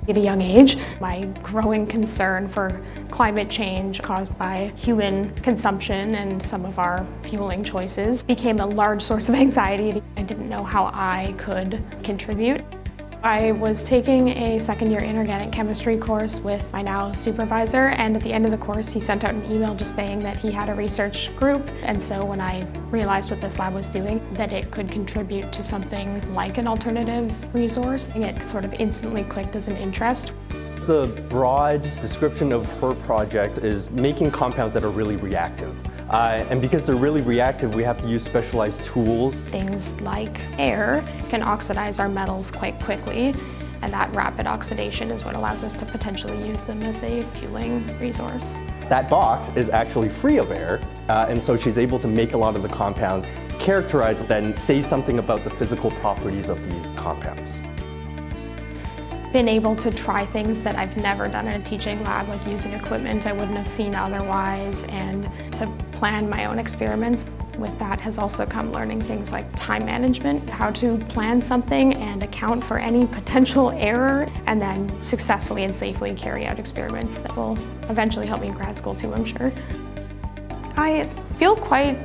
At a young age, my growing concern for climate change caused by human consumption and some of our fueling choices became a large source of anxiety. I didn't know how I could contribute. I was taking a second-year inorganic chemistry course with my now supervisor, and at the end of the course he sent out an email just saying that he had a research group. And so when I realized what this lab was doing, that it could contribute to something like an alternative resource, it sort of instantly clicked as an interest. The broad description of her project is making compounds that are really reactive. And because they're really reactive, we have to use specialized tools. Things like air can oxidize our metals quite quickly, and that rapid oxidation is what allows us to potentially use them as a fueling resource. That box is actually free of air, and so she's able to make a lot of the compounds, characterize then say something about the physical properties of these compounds. Been able to try things that I've never done in a teaching lab, like using equipment I wouldn't have seen otherwise, and to plan my own experiments. With that has also come learning things like time management, how to plan something and account for any potential error, and then successfully and safely carry out experiments that will eventually help me in grad school too, I'm sure. I feel quite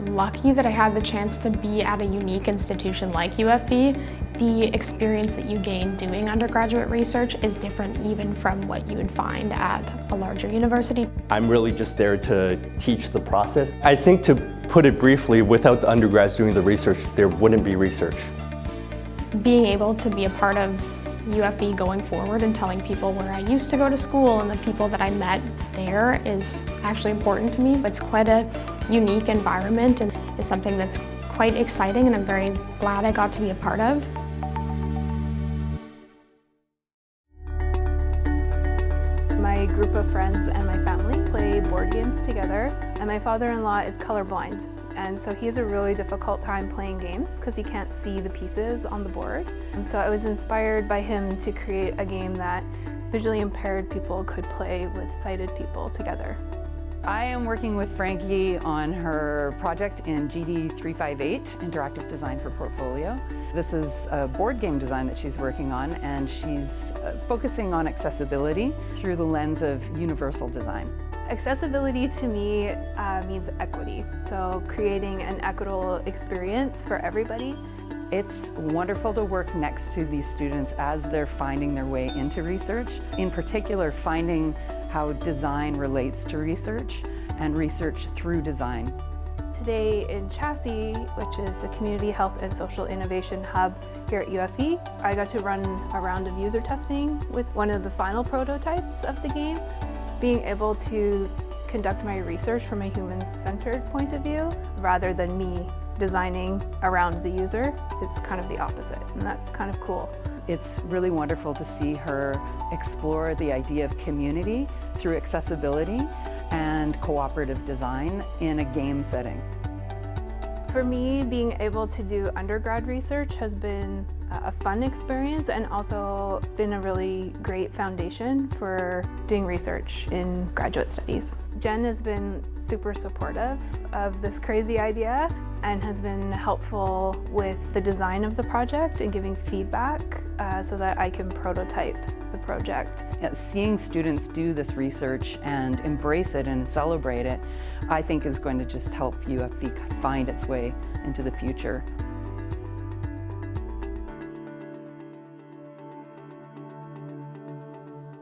lucky that I had the chance to be at a unique institution like UFV. The experience that you gain doing undergraduate research is different even from what you would find at a larger university. I'm really just there to teach the process. I think, to put it briefly, without the undergrads doing the research, there wouldn't be research. Being able to be a part of UFV going forward and telling people where I used to go to school and the people that I met there is actually important to me. But it's quite a unique environment and is something that's quite exciting, and I'm very glad I got to be a part of. My group of friends and my family play board games together, and my father-in-law is colorblind, and so he has a really difficult time playing games because he can't see the pieces on the board. And so I was inspired by him to create a game that visually impaired people could play with sighted people together. I am working with Frankie on her project in GD358, Interactive Design for Portfolio. This is a board game design that she's working on, and she's focusing on accessibility through the lens of universal design. Accessibility to me means equity, so creating an equitable experience for everybody. It's wonderful to work next to these students as they're finding their way into research, in particular finding how design relates to research and research through design. Today in Chassis, which is the Community Health and Social Innovation Hub here at UFV, I got to run a round of user testing with one of the final prototypes of the game. Being able to conduct my research from a human-centered point of view rather than me designing around the user is kind of the opposite, and that's kind of cool. It's really wonderful to see her explore the idea of community through accessibility and cooperative design in a game setting. For me, being able to do undergrad research has been a fun experience and also been a really great foundation for doing research in graduate studies. Jen has been super supportive of this crazy idea and has been helpful with the design of the project and giving feedback so that I can prototype the project. Seeing students do this research and embrace it and celebrate it, I think is going to just help UFV find its way into the future.